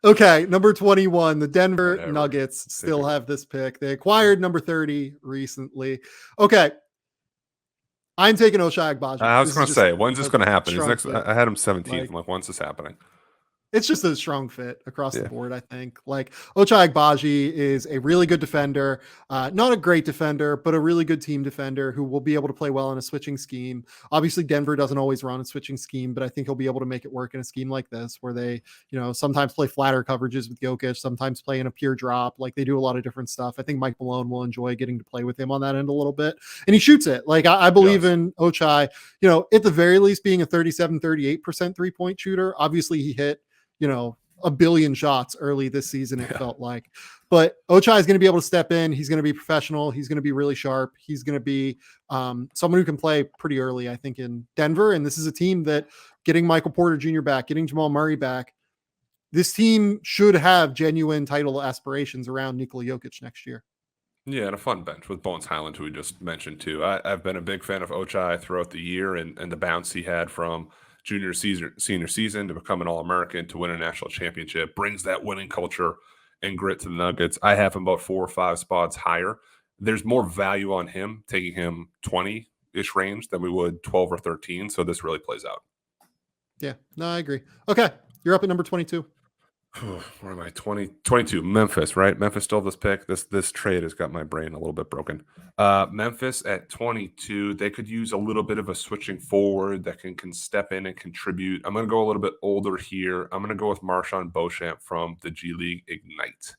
Okay, number 21, the Denver Nuggets still have this pick. They acquired number 30 recently. Okay, I'm taking Ochal Agbaji. I was going to say, when's this going to happen? I had him 17th. Like, when's this happening? It's just a strong fit across the board, I think. Like, Ochal Agbaji is a really good defender, not a great defender, but a really good team defender who will be able to play well in a switching scheme. Obviously, Denver doesn't always run a switching scheme, but I think he'll be able to make it work in a scheme like this, where they, sometimes play flatter coverages with Jokic, sometimes play in a pure drop. Like, they do a lot of different stuff. I think Mike Malone will enjoy getting to play with him on that end a little bit. And he shoots it. Like, I believe in Ochal, at the very least being a 38% three-point shooter. Obviously, he hit a billion shots early this season, it felt like. But Ochai is going to be able to step in. He's going to be professional. He's going to be really sharp. He's going to be someone who can play pretty early, I think, in Denver. And this is a team that, getting Michael Porter Jr. back, getting Jamal Murray back, this team should have genuine title aspirations around Nikola Jokic next year. Yeah, and a fun bench with Bones Highland, who we just mentioned too. I've been a big fan of Ochai throughout the year, and the bounce he had from junior season, senior season to become an All-American, to win a national championship, brings that winning culture and grit to the Nuggets. I have him about 4 or 5 spots higher. There's more value on him, taking him 20-ish range than we would 12 or 13. So this really plays out. Yeah, no, I agree. Okay, you're up at number 22. Where am I? 22. Memphis, right? Memphis still have this pick. This trade has got my brain a little bit broken. Memphis at 22. They could use a little bit of a switching forward that can step in and contribute. I'm going to go a little bit older here. I'm going to go with Marjon Beauchamp from the G League Ignite.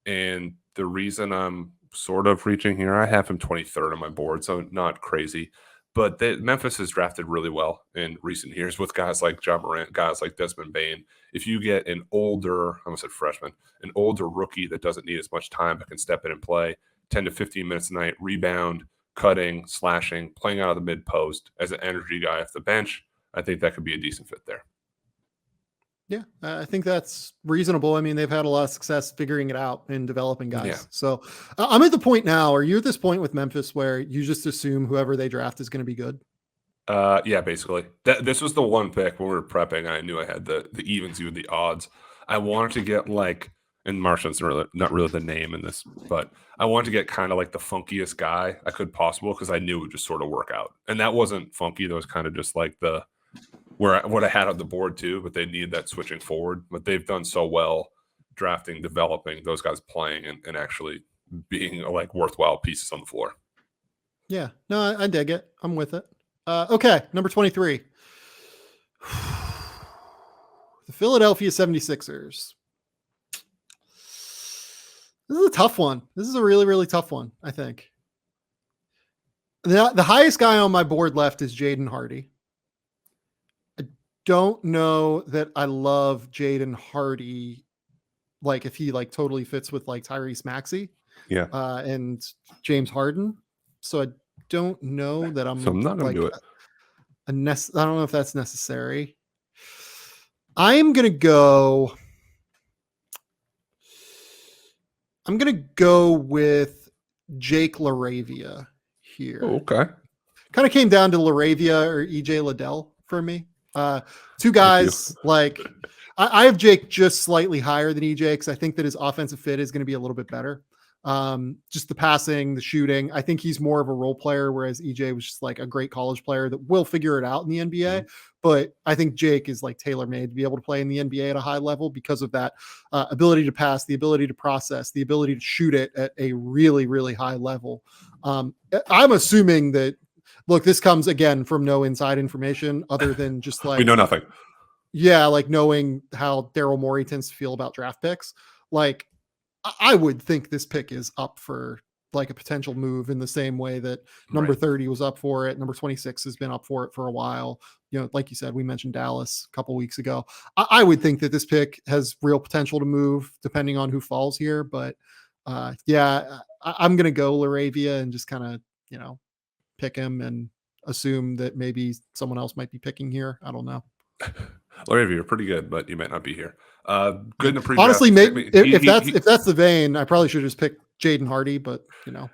And the reason I'm sort of reaching here, I have him 23rd on my board, so not crazy. But Memphis has drafted really well in recent years with guys like Ja Morant, guys like Desmond Bane. If you get an older, I almost said freshman, an older rookie that doesn't need as much time but can step in and play 10 to 15 minutes a night, rebound, cutting, slashing, playing out of the mid post as an energy guy off the bench, I think that could be a decent fit there. Yeah, I think that's reasonable. I mean, they've had a lot of success figuring it out and developing guys. Yeah. So I'm at the point now. Are you at this point with Memphis where you just assume whoever they draft is going to be good? Yeah, basically. This was the one pick when we were prepping. I knew I had the evens, even the odds. I wanted to get like, and Martion's not really the name in this, but I wanted to get kind of like the funkiest guy I could possible because I knew it would just sort of work out. And that wasn't funky. That was kind of just like what I had on the board too, but they need that switching forward. But they've done so well drafting, developing those guys playing and actually being like worthwhile pieces on the floor. Yeah, no, I dig it. I'm with it. Okay, number 23. The Philadelphia 76ers. This is a tough one. This is a really, really tough one, I think. The highest guy on my board left is Jaden Hardy. I don't know that I love Jaden Hardy, like if he like totally fits with like Tyrese Maxey, and James Harden. So I don't know that I'm. So I'm not going to do it. I don't know if that's necessary. I'm going to go with Jake Laravia here. Oh, okay. Kind of came down to Laravia or EJ Liddell for me. Two guys like I have Jake just slightly higher than EJ because I think that his offensive fit is going to be a little bit better. Just the passing, the shooting. I think he's more of a role player, whereas EJ was just like a great college player that will figure it out in the NBA. But I think Jake is like tailor-made to be able to play in the NBA at a high level because of that ability to pass, the ability to process, the ability to shoot it at a really, really high level. I'm assuming that, look, this comes again from no inside information other than just like we know nothing. Yeah, like knowing how Daryl Morey tends to feel about draft picks. Like, I would think this pick is up for like a potential move in the same way that number 30 was up for it. Number 26 has been up for it for a while. You know, like you said, we mentioned Dallas a couple weeks ago. I would think that this pick has real potential to move depending on who falls here. But yeah, I'm going to go Laravia and just kind of, pick him and assume that maybe someone else might be picking here. I don't know. Laravia, you're pretty good, but you might not be here. Good in the pre-draft. Honestly, maybe if that's the vein, I probably should just pick Jaden Hardy, but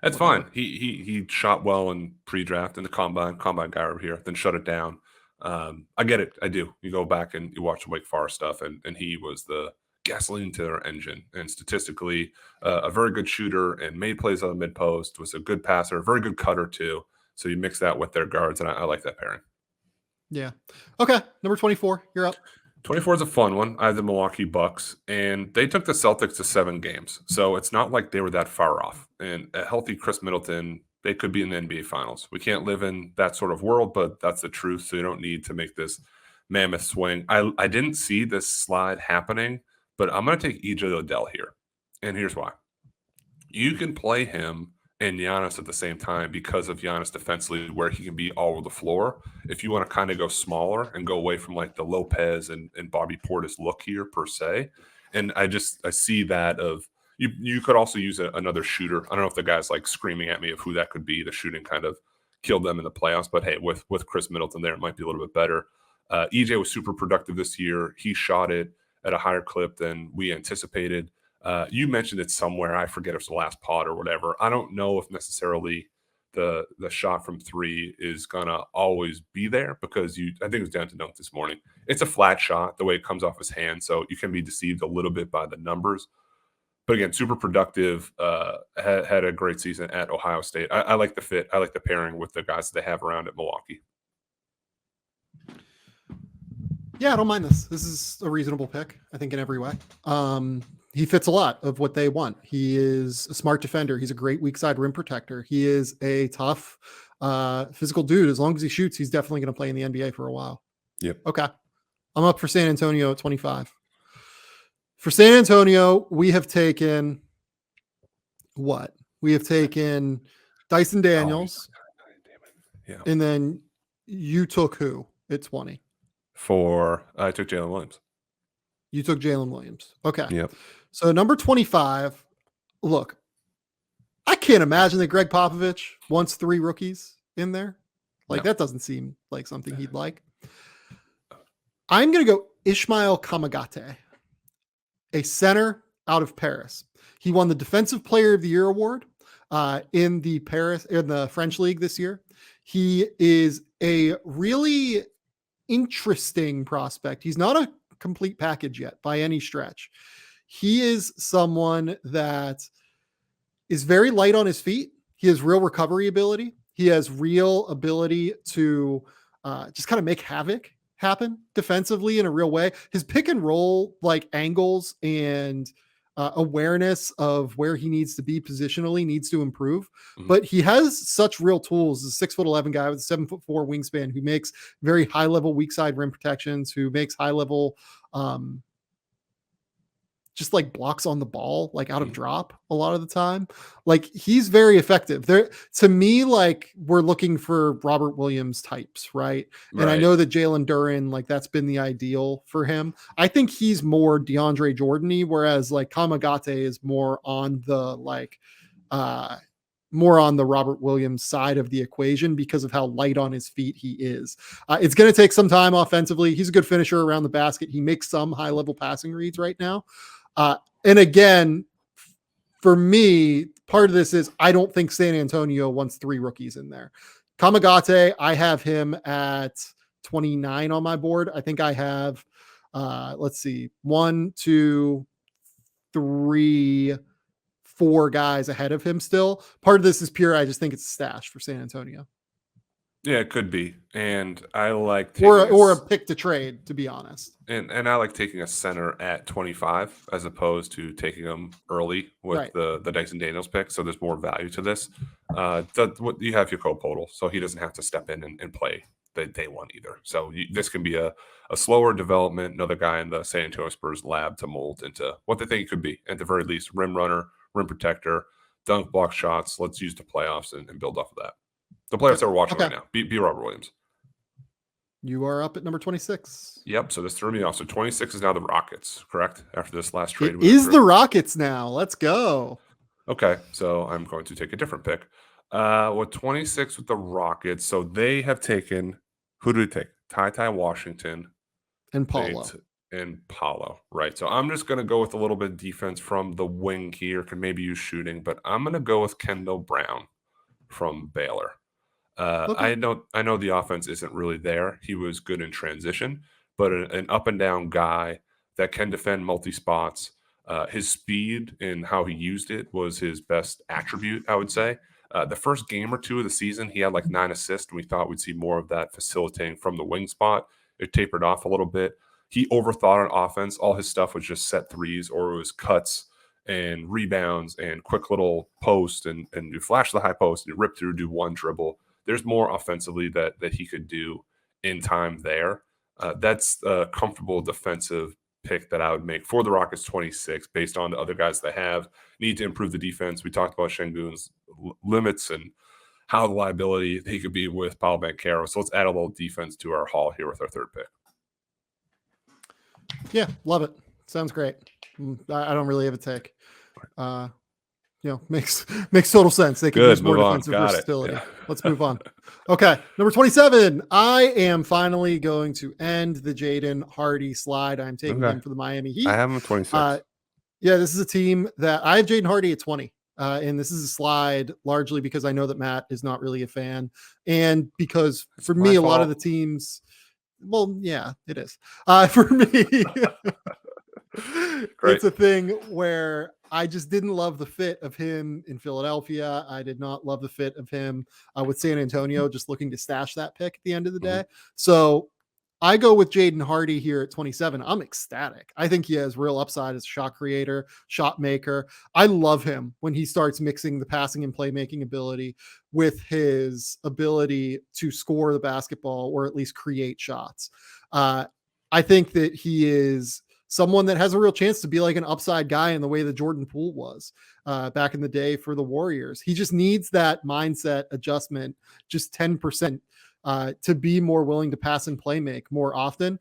that's fine. He shot well in pre-draft in the combine guy over here, then shut it down. I get it. I do. You go back and you watch the Wake Forest stuff, and he was the gasoline to their engine. And statistically, a very good shooter and made plays on the mid post, was a good passer, a very good cutter too. So you mix that with their guards, and I like that pairing. Yeah. Okay. Number 24. You're up. 24 is a fun one. I have the Milwaukee Bucks, and they took the Celtics to 7 games. So it's not like they were that far off. And a healthy Chris Middleton, they could be in the NBA Finals. We can't live in that sort of world, but that's the truth. So you don't need to make this mammoth swing. I didn't see this slide happening, but I'm going to take EJ Liddell here. And here's why. You can play him and Giannis at the same time because of Giannis defensively, where he can be all over the floor. If you want to kind of go smaller and go away from like the Lopez and Bobby Portis look here per se. And I see that of you could also use another shooter. I don't know if the guy's like screaming at me of who that could be. The shooting kind of killed them in the playoffs, but hey, with Chris Middleton there, it might be a little bit better. EJ was super productive this year. He shot it at a higher clip than we anticipated. You mentioned it somewhere. I forget if it's the last pod or whatever. I don't know if necessarily the shot from 3 is gonna always be there because I think it was down to dunk this morning. It's a flat shot the way it comes off his hand, so you can be deceived a little bit by the numbers. But again, super productive. Had a great season at Ohio State. I like the fit. I like the pairing with the guys that they have around at Milwaukee. Yeah, I don't mind this. This is a reasonable pick, I think, in every way. He fits a lot of what they want. He is a smart defender. He's a great weak side rim protector. He is a tough physical dude. As long as he shoots, he's definitely going to play in the NBA for a while. Yep. Okay. I'm up for San Antonio at 25. For San Antonio, we have taken what? We have taken Dyson Daniels. Yeah. And then you took who at 20? I took Jalen Williams. You took Jalen Williams. Okay. Yep. So number 25, look, I can't imagine that Greg Popovich wants 3 rookies in there. Like, that doesn't seem like something he'd like. I'm going to go Ismael Kamagate, a center out of Paris. He won the Defensive Player of the Year award in the French League this year. He is a really interesting prospect. He's not a complete package yet by any stretch. He is someone that is very light on his feet. He has real recovery ability. He has real ability to just kind of make havoc happen defensively in a real way. His pick and roll like angles and awareness of where he needs to be positionally needs to improve, but he has such real tools. A 6'11" guy with a 7'4" wingspan who makes very high level weak side rim protections, who makes high level, just like blocks on the ball, like out of drop a lot of the time. Like, he's very effective there. To me, like, we're looking for Robert Williams types, right? And I know that Jalen Duren, like, that's been the ideal for him. I think he's more DeAndre Jordan-y, whereas like Kamagate is more on the Robert Williams side of the equation because of how light on his feet he is. It's going to take some time offensively. He's a good finisher around the basket. He makes some high level passing reads right now. And again, for me, part of this is I don't think San Antonio wants 3 rookies in there. Kamagate, I have him at 29 on my board. I think I have, 1, 2, 3, 4 guys ahead of him still. Part of this is pure. I just think it's a stash for San Antonio. Yeah, it could be. And I like or a pick to trade, to be honest. And I like taking a center at 25 as opposed to taking them early with the Dyson Daniels pick. So there's more value to this. You have your co-podal, so he doesn't have to step in and play the day one either. So this can be a slower development, another guy in the San Antonio Spurs lab to mold into what they think it could be. At the very least, rim runner, rim protector, dunk block shots. Let's use the playoffs and build off of that. The players that we're watching right now. Be Robert Williams. You are up at number 26. Yep. So this threw me off. So 26 is now the Rockets, correct? After this last trade. It is the Rockets now. Let's go. Okay. So I'm going to take a different pick. With 26 with the Rockets. So they have taken, who do they take? Ty Washington. And Paulo. Paulo. Right. So I'm just going to go with a little bit of defense from the wing here. Can maybe use shooting, but I'm going to go with Kendall Brown from Baylor. I know the offense isn't really there. He was good in transition, but an up and down guy that can defend multi-spots. His speed and how he used it was his best attribute, I would say. The first game or two of the season, he had like 9 assists, and we thought we'd see more of that facilitating from the wing spot. It tapered off a little bit. He overthought on offense. All his stuff was just set threes, or it was cuts and rebounds and quick little post, and you flash the high post, and you rip through, do one dribble. There's more offensively that he could do in time there. That's a comfortable defensive pick that I would make for the Rockets 26 based on the other guys that have need to improve the defense. We talked about Şengün's limits and how the liability he could be with Paolo Banchero. So let's add a little defense to our haul here with our third pick. Yeah, love it. Sounds great. I don't really have a take. Makes total sense. They could use more defensive versatility. Yeah. Let's move on. Okay, number 27. I am finally going to end the Jaden Hardy slide. I'm taking him for the Miami Heat. I have him at 26. This is a team that I have Jaden Hardy at 20. And this is a slide largely because I know that Matt is not really a fan. And because for me, a lot of the teams, well, yeah, it is. For me, it's a thing where I just didn't love the fit of him in Philadelphia. I did not love the fit of him with San Antonio, just looking to stash that pick at the end of the day. So I go with Jaden Hardy here at 27. I'm ecstatic. I think he has real upside as a shot creator, shot maker. I love him when he starts mixing the passing and playmaking ability with his ability to score the basketball or at least create shots. I think that he is someone that has a real chance to be like an upside guy in the way that Jordan Poole was back in the day for the Warriors. He just needs that mindset adjustment, just 10%. To be more willing to pass and play make more often.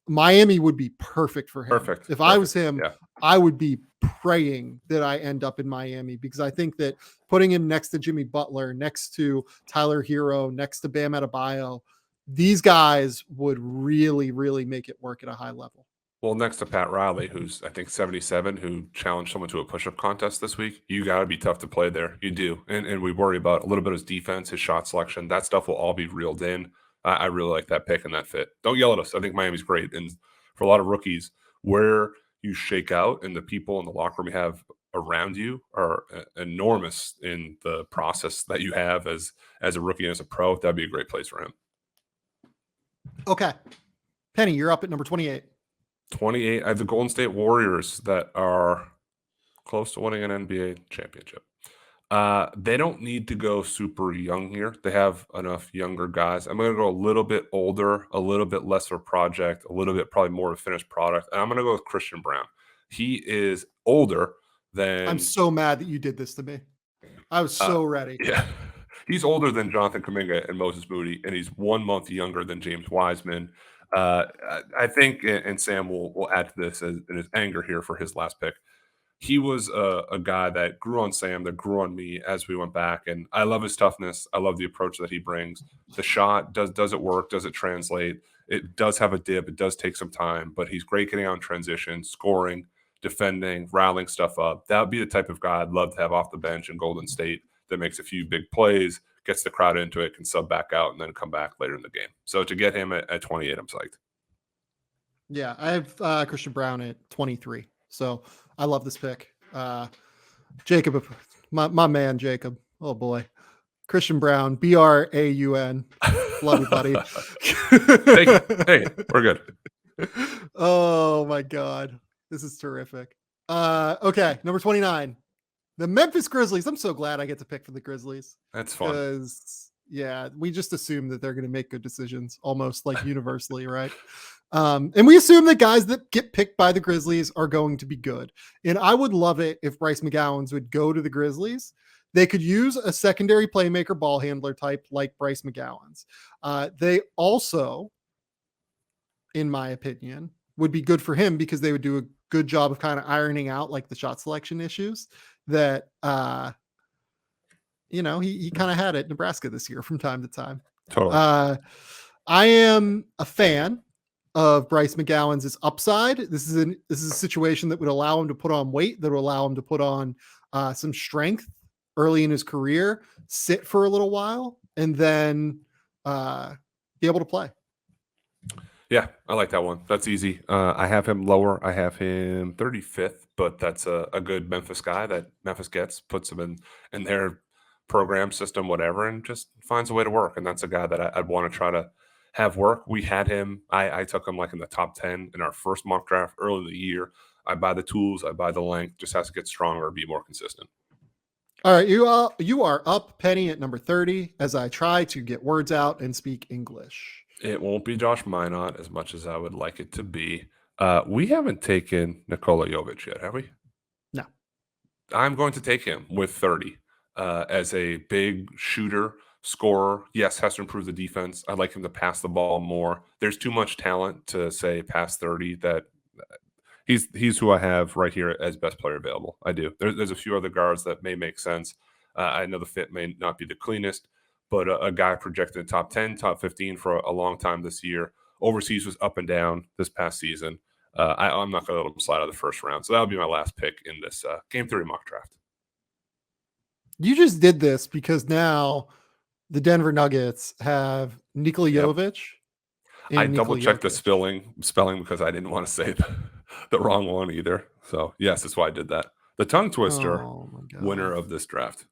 Miami would be perfect for him. If I was him, I would be praying that I end up in Miami because I think that putting him next to Jimmy Butler, next to Tyler Hero, next to Bam Adebayo, these guys would really, really make it work at a high level. Well, next to Pat Riley, who's, I think, 77, who challenged someone to a push-up contest this week, you got to be tough to play there. You do. And we worry about a little bit of his defense, his shot selection. That stuff will all be reeled in. I really like that pick and that fit. Don't yell at us. I think Miami's great. And for a lot of rookies, where you shake out and the people in the locker room you have around you are enormous in the process that you have as a rookie and as a pro. That'd be a great place for him. Okay. Pennie, you're up at number 28. 28. I have the Golden State Warriors that are close to winning an NBA championship. They don't need to go super young here. They have enough younger guys. I'm going to go a little bit older, a little bit less of a project, a little bit probably more of a finished product. And I'm going to go with Christian Braun. He is older than... I'm so mad that you did this to me. I was so ready. Yeah. He's older than Jonathan Kuminga and Moses Moody, and he's 1 month younger than James Wiseman. I think, and Sam will add to this in his anger here for his last pick. He was a guy that grew on Sam, that grew on me as we went back, and I love his toughness. I love the approach that he brings. The shot, does it work? Does it translate? It does have a dip. It does take some time, but he's great getting on transition, scoring, defending, rattling stuff up. That would be the type of guy I'd love to have off the bench in Golden State that makes a few big plays, gets the crowd into it, can sub back out, and then come back later in the game. So to get him at 28, I'm psyched. Yeah, I have Christian Braun at 23. So I love this pick. Jacob, my man, Jacob. Oh, boy. Christian Braun, Braun. Love you, buddy. Hey, we're good. Oh, my God. This is terrific. Okay, number 29. The Memphis Grizzlies. I'm so glad I get to pick for the Grizzlies. That's fun. Because, we just assume that they're going to make good decisions almost like universally, right? And we assume that guys that get picked by the Grizzlies are going to be good. And I would love it if Bryce McGowens would go to the Grizzlies. They could use a secondary playmaker ball handler type like Bryce McGowens. They also, in my opinion, would be good for him because they would do a good job of kind of ironing out like the shot selection issues that, he kind of had at Nebraska this year from time to time. Totally. I am a fan of Bryce McGowens' upside. This is a situation that would allow him to put on weight, that would allow him to put on some strength early in his career, sit for a little while, and then be able to play. Yeah, I like that one. That's easy. I have him lower. I have him 35th, but that's a good Memphis guy that Memphis gets, puts him in their program system, whatever, and just finds a way to work. And that's a guy that I'd want to try to have work. We had him. I took him like in the top 10 in our first mock draft early in the year. I buy the tools. I buy the length. Just has to get stronger, be more consistent. All right, you are up, Pennie, at number 30 as I try to get words out and speak English. It won't be Josh Minot as much as I would like it to be. We haven't taken Nikola Jovic yet, have we? No. I'm going to take him with 30 as a big shooter, scorer. Yes, has to improve the defense. I'd like him to pass the ball more. There's too much talent to say past 30 that he's who I have right here as best player available. I do. There's a few other guards that may make sense. I know the fit may not be the cleanest, but a guy projected in top 10, top 15 for a long time this year. Overseas was up and down this past season. I'm not going to let him slide out of the first round. So that would be my last pick in this Game 3 mock draft. You just did this because now the Denver Nuggets have Nikola Jovic. I double-checked the spelling because I didn't want to say the wrong one either. So, yes, that's why I did that. The tongue twister winner of this draft.